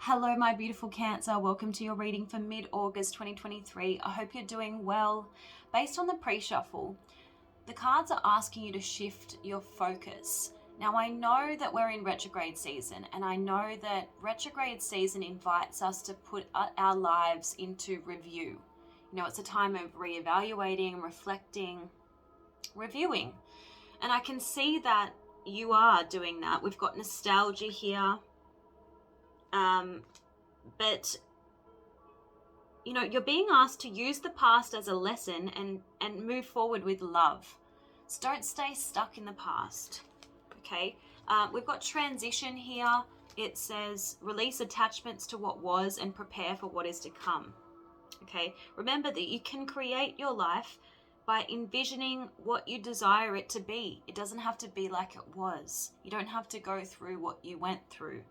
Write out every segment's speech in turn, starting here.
Hello, my beautiful Cancer. Welcome to your reading for mid-August 2023. I hope you're doing well. Based on the pre-shuffle, the cards are asking you to shift your focus. Now, I know that we're in retrograde season, and I know that retrograde season invites us to put our lives into review. You know, it's a time of reevaluating, reflecting, reviewing. And I can see that you are doing that. We've got nostalgia here. But you know, you're being asked to use the past as a lesson and move forward with love. So don't stay stuck in the past. Okay, we've got transition here. It says release attachments to what was and prepare for what is to come. Okay, remember that you can create your life by envisioning what you desire it to be. It doesn't have to be like it was. You don't have to go through what you went through.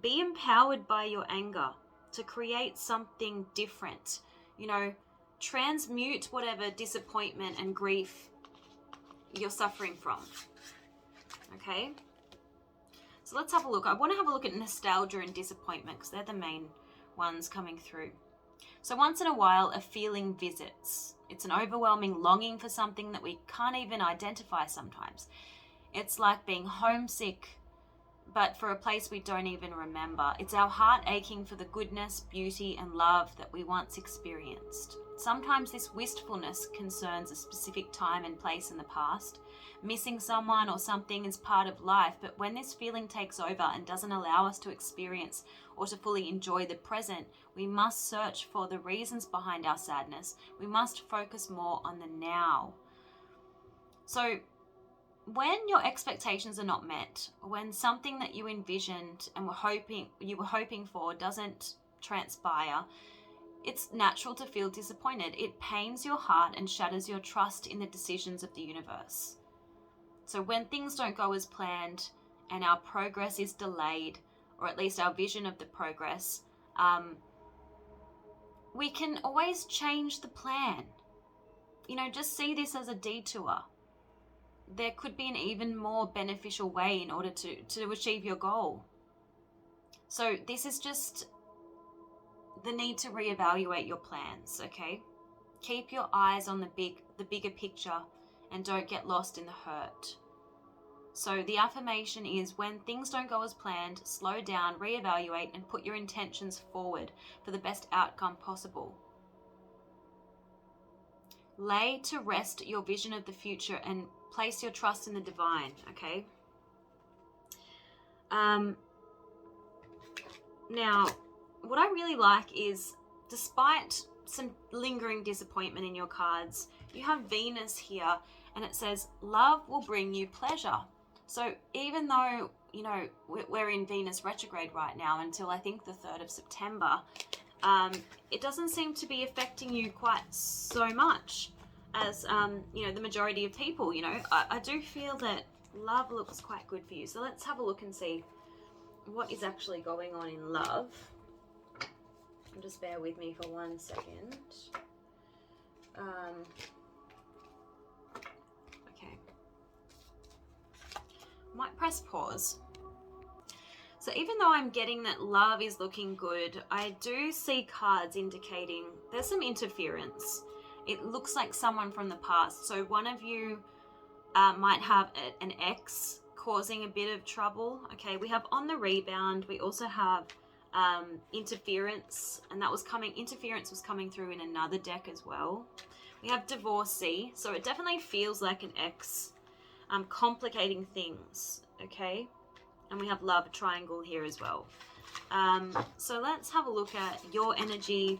Be empowered by your anger to create something different. You know, transmute whatever disappointment and grief you're suffering from. Okay? So let's have a look. I want to have a look at nostalgia and disappointment because they're the main ones coming through. So once in a while, a feeling visits. It's an overwhelming longing for something that we can't even identify sometimes. It's like being homesick, but for a place we don't even remember. It's our heart aching for the goodness, beauty, and love that we once experienced. Sometimes this wistfulness concerns a specific time and place in the past. Missing someone or something is part of life, but when this feeling takes over and doesn't allow us to experience or to fully enjoy the present, we must search for the reasons behind our sadness. We must focus more on the now. So, when your expectations are not met, when something that you envisioned and you were hoping for doesn't transpire, it's natural to feel disappointed. It pains your heart and shatters your trust in the decisions of the universe. So when things don't go as planned and our progress is delayed, or at least our vision of the progress, we can always change the plan. You know, just see this as a detour. There could be an even more beneficial way in order to achieve your goal. So this is just the need to reevaluate your plans, okay? Keep your eyes on the bigger picture and don't get lost in the hurt. So the affirmation is, when things don't go as planned, slow down, reevaluate, and put your intentions forward for the best outcome possible. Lay to rest your vision of the future and place your trust in the divine, okay? Now, what I really like is, despite some lingering disappointment in your cards, you have Venus here, and it says, love will bring you pleasure. So even though, you know, we're in Venus retrograde right now until I think the 3rd of September, it doesn't seem to be affecting you quite so much as, you know, the majority of people. You know, I do feel that love looks quite good for you. So let's have a look and see what is actually going on in love. Just bear with me for 1 second. Okay. Might press pause. So even though I'm getting that love is looking good, I do see cards indicating there's some interference. It looks like someone from the past. So one of you might have an ex causing a bit of trouble. Okay, we have on the rebound. We also have interference, and interference was coming through in another deck as well. We have divorcee, so it definitely feels like an ex complicating things, okay? And we have love triangle here as well. So let's have a look at your energy,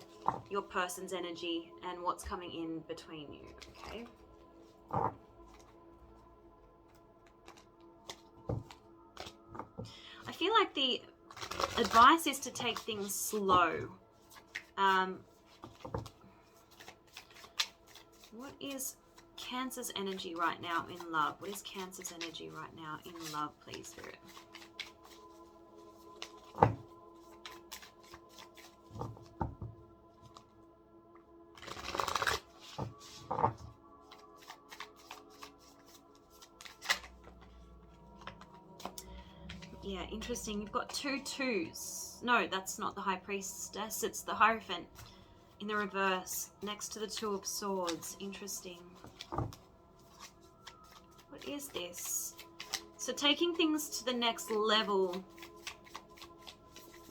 your person's energy, and what's coming in between you, okay? I feel like the advice is to take things slow. What is Cancer's energy right now in love? What is Cancer's energy right now in love, please, Spirit? Yeah, interesting. You've got 2 twos. No, that's not the High Priestess. It's the Hierophant in the reverse, next to the Two of Swords. Interesting. What is this? So taking things to the next level.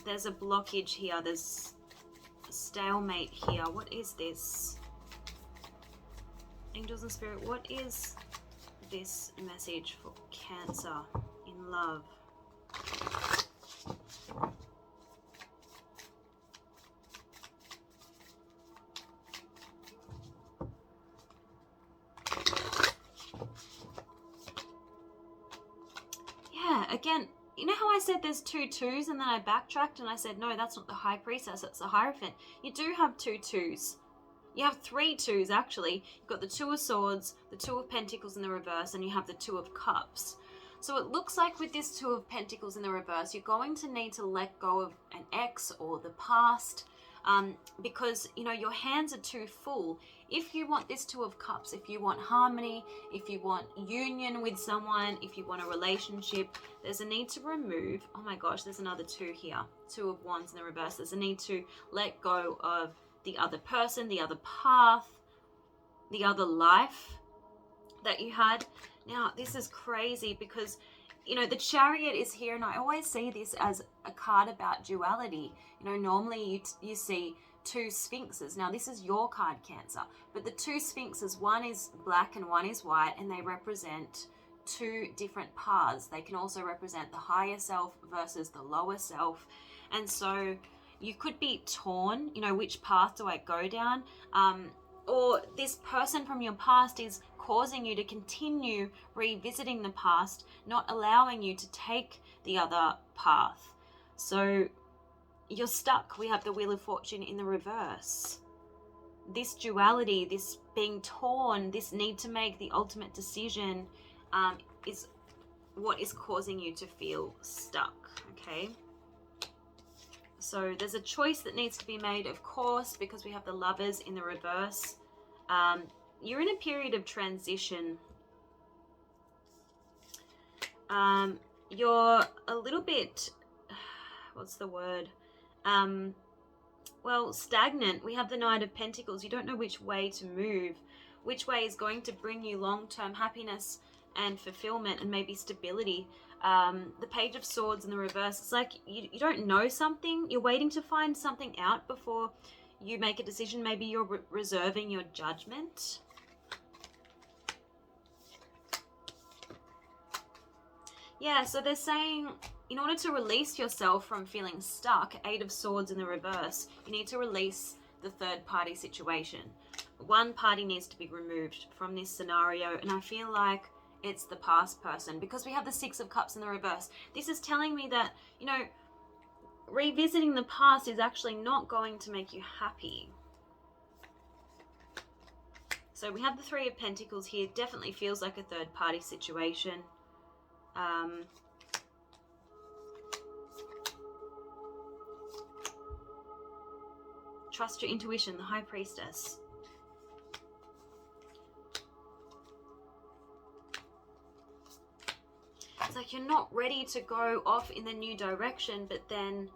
There's a blockage here. There's a stalemate here. What is this? Angels and Spirit, what is this message for Cancer in love? Yeah, again, you know how I said there's 2 2s and then I backtracked and I said, no, that's not the High Priestess, that's the Hierophant. You do have 2 2s. You have 3 2s, actually. You've got the Two of Swords, the Two of Pentacles in the reverse, and you have the Two of Cups. So it looks like with this Two of Pentacles in the reverse, you're going to need to let go of an ex or the past, because, you know, your hands are too full. If you want this Two of Cups, if you want harmony, if you want union with someone, if you want a relationship, there's a need to remove, oh my gosh, there's another 2 here, Two of Wands in the reverse. There's a need to let go of the other person, the other path, the other life that you had. Now, this is crazy because, you know, the Chariot is here, and I always see this as a card about duality. You know, normally you see 2 sphinxes. Now, this is your card, Cancer, but the 2 sphinxes, one is black and one is white, and they represent 2 different paths. They can also represent the higher self versus the lower self. And so you could be torn, you know, which path do I go down? Or this person from your past is causing you to continue revisiting the past, not allowing you to take the other path. So you're stuck. We have the Wheel of Fortune in the reverse. This duality, this being torn, this need to make the ultimate decision is what is causing you to feel stuck, okay? So there's a choice that needs to be made, of course, because we have the Lovers in the reverse. You're in a period of transition. You're a little bit, what's the word? Well, stagnant. We have the Knight of Pentacles. You don't know which way to move, which way is going to bring you long-term happiness and fulfillment and maybe stability. The Page of Swords in the reverse, it's like you don't know something. You're waiting to find something out before you make a decision. Maybe you're reserving your judgment. Yeah, so they're saying in order to release yourself from feeling stuck, 8 of Swords in the reverse, you need to release the third party situation. One party needs to be removed from this scenario, and I feel like it's the past person, because we have the 6 of Cups in the reverse. This is telling me that, you know, revisiting the past is actually not going to make you happy. So we have the 3 of Pentacles here. Definitely feels like a third party situation. Trust your intuition, the High Priestess. It's like you're not ready to go off in the new direction, but then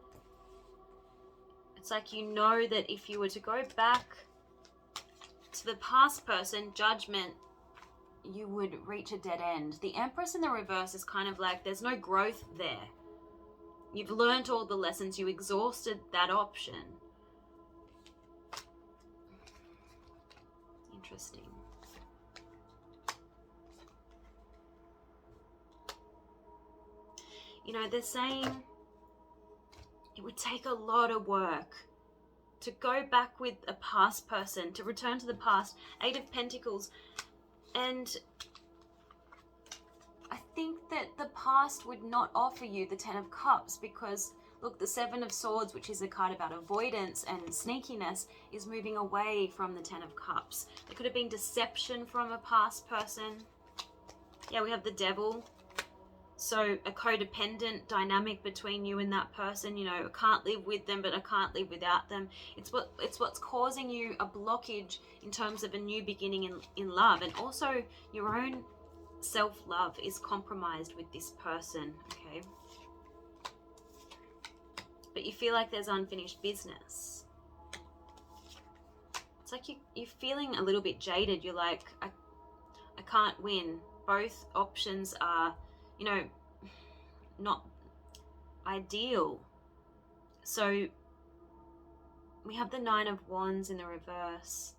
it's like you know that if you were to go back to the past person, judgment, you would reach a dead end. The Empress in the reverse is kind of like there's no growth there. You've learned all the lessons. You exhausted that option. Interesting. You know, they're saying it would take a lot of work to go back with a past person, to return to the past. 8 of Pentacles. And I think that the past would not offer you the 10 of Cups because, look, the 7 of Swords, which is a card about avoidance and sneakiness, is moving away from the 10 of Cups. There could have been deception from a past person. Yeah, we have the Devil. So a codependent dynamic between you and that person. You know, I can't live with them, but I can't live without them. It's what's causing you a blockage in terms of a new beginning in love. And also your own self-love is compromised with this person, okay? but you feel like there's unfinished business. It's like you're feeling a little bit jaded. You're like, I can't win. Both options are, you know, not ideal. So we have the 9 of Wands in the reverse.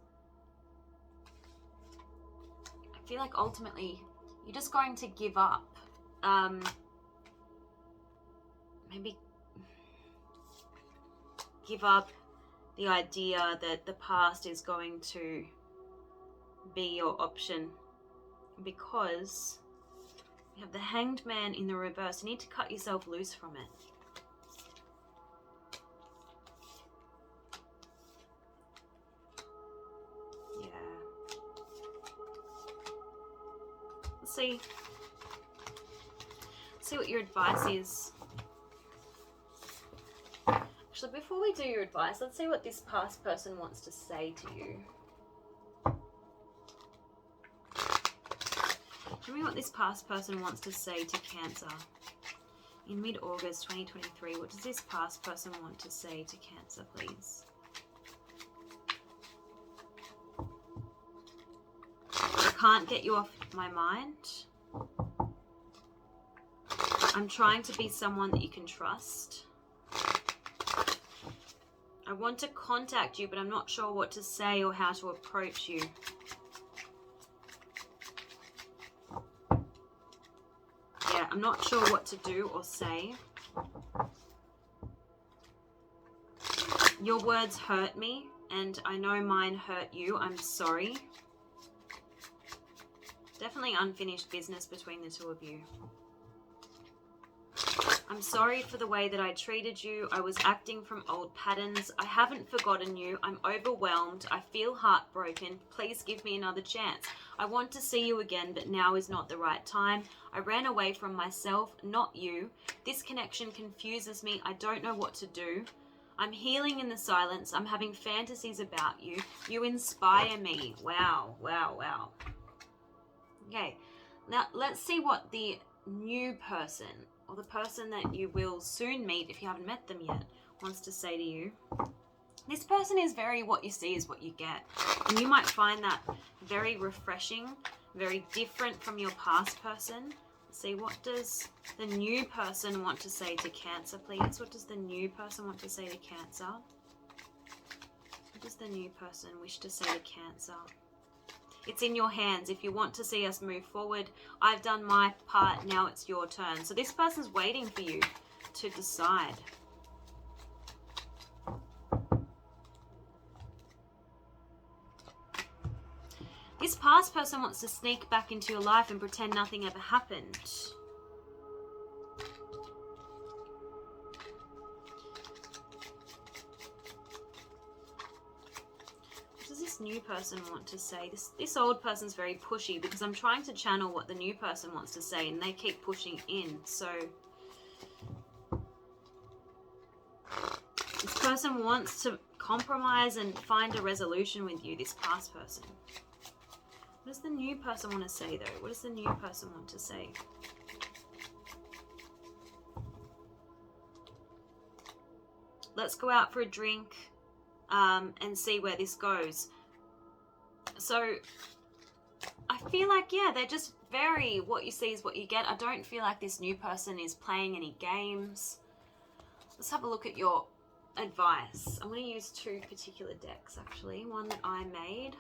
I feel like ultimately you're just going to give up. Maybe give up the idea that the past is going to be your option, because you have the Hanged Man in the reverse. You need to cut yourself loose from it. Yeah. Let's see what your advice is. Actually, before we do your advice, let's see what this past person wants to say to you. Tell me what this past person wants to say to Cancer. In mid-August 2023, what does this past person want to say to Cancer, please? I can't get you off my mind. I'm trying to be someone that you can trust. I want to contact you, but I'm not sure what to say or how to approach you. Yeah, I'm not sure what to do or say. Your words hurt me, and I know mine hurt you. I'm sorry. Definitely unfinished business between the two of you. I'm sorry for the way that I treated you. I was acting from old patterns. I haven't forgotten you. I'm overwhelmed. I feel heartbroken. Please give me another chance. I want to see you again, but now is not the right time. I ran away from myself, not you. This connection confuses me. I don't know what to do. I'm healing in the silence. I'm having fantasies about you. You inspire me. Wow, wow, wow. Okay, now let's see what the new person, or the person that you will soon meet if you haven't met them yet, wants to say to you. This person is very what you see is what you get. And you might find that very refreshing, very different from your past person. Let's see, what does the new person want to say to Cancer, please? What does the new person want to say to Cancer? What does the new person wish to say to Cancer? It's in your hands. If you want to see us move forward, I've done my part. Now it's your turn. So this person's waiting for you to decide. This past person wants to sneak back into your life and pretend nothing ever happened. This new person want to say? This old person's very pushy, because I'm trying to channel what the new person wants to say and they keep pushing in. So this person wants to compromise and find a resolution with you, this past person. What does the new person want to say though? What does the new person want to say? Let's go out for a drink and see where this goes. So I feel like, yeah, they're just very what you see is what you get. I don't feel like this new person is playing any games. Let's have a look at your advice. I'm going to use 2 particular decks, actually. One that I made.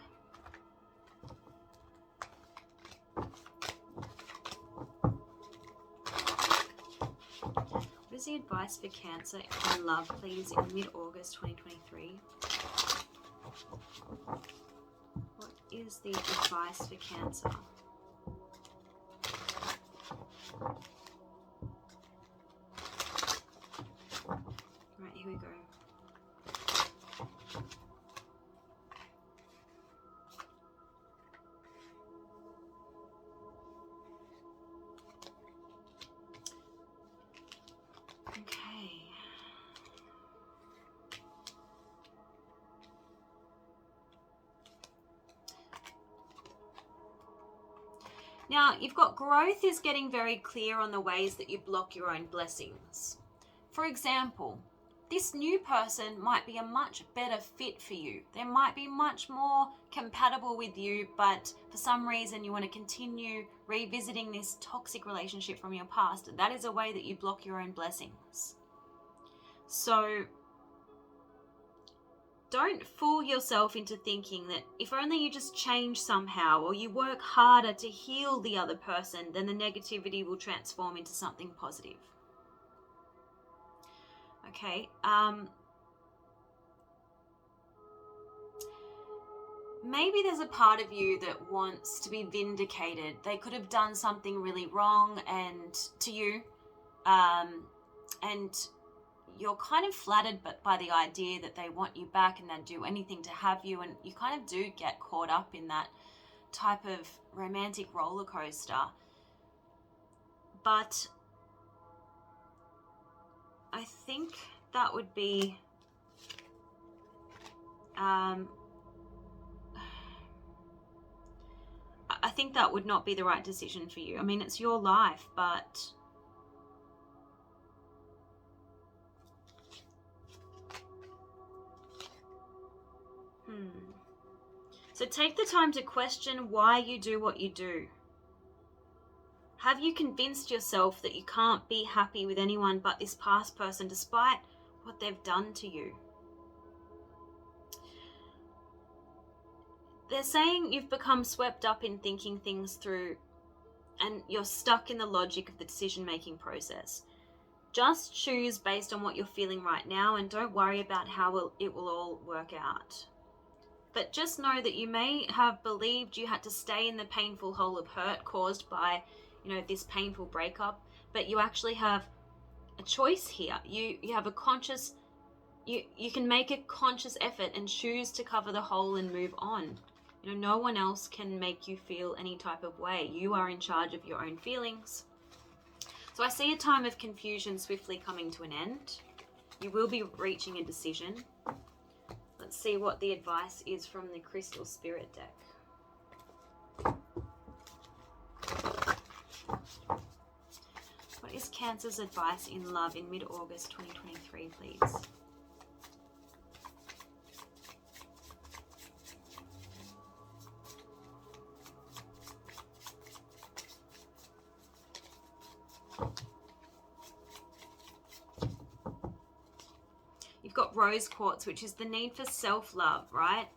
What is the advice for Cancer in love, please, in mid-August 2023? What is the advice for Cancer? Right, here we go. Now, you've got growth is getting very clear on the ways that you block your own blessings. For example, this new person might be a much better fit for you. They might be much more compatible with you, but for some reason you want to continue revisiting this toxic relationship from your past. That is a way that you block your own blessings. So don't fool yourself into thinking that if only you just change somehow or you work harder to heal the other person, then the negativity will transform into something positive. Okay, maybe there's a part of you that wants to be vindicated. They could have done something really wrong to you, and you're kind of flattered by the idea that they want you back and they'd do anything to have you, and you kind of do get caught up in that type of romantic roller coaster. But I think that would be I think that would not be the right decision for you. I mean, it's your life, but So take the time to question why you do what you do. Have you convinced yourself that you can't be happy with anyone but this past person despite what they've done to you? They're saying you've become swept up in thinking things through and you're stuck in the logic of the decision-making process. Just choose based on what you're feeling right now and don't worry about how it will all work out. But just know that you may have believed you had to stay in the painful hole of hurt caused by, this painful breakup, but you actually have a choice here. You have a conscious, you can make a conscious effort and choose to cover the hole and move on. No one else can make you feel any type of way. You are in charge of your own feelings. So I see a time of confusion swiftly coming to an end. You will be reaching a decision. Let's see what the advice is from the Crystal Spirit deck. What is Cancer's advice in love in mid-August 2023, please? You've got rose quartz, which is the need for self-love, right?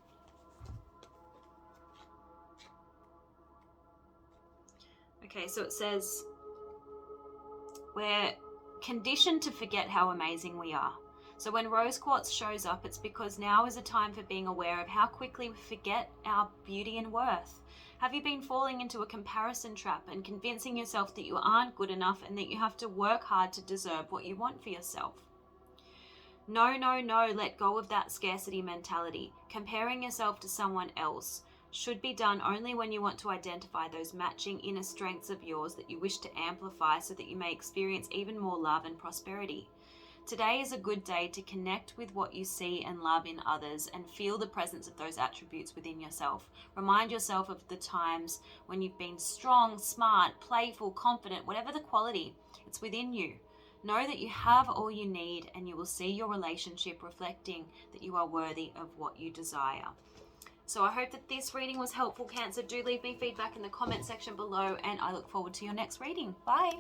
Okay, so it says, we're conditioned to forget how amazing we are. So when rose quartz shows up, it's because now is a time for being aware of how quickly we forget our beauty and worth. Have you been falling into a comparison trap and convincing yourself that you aren't good enough and that you have to work hard to deserve what you want for yourself? No, let go of that scarcity mentality. Comparing yourself to someone else should be done only when you want to identify those matching inner strengths of yours that you wish to amplify so that you may experience even more love and prosperity. Today is a good day to connect with what you see and love in others and feel the presence of those attributes within yourself. Remind yourself of the times when you've been strong, smart, playful, confident, whatever the quality, it's within you. Know that you have all you need and you will see your relationship reflecting that you are worthy of what you desire. So I hope that this reading was helpful, Cancer. Do leave me feedback in the comment section below and I look forward to your next reading. Bye.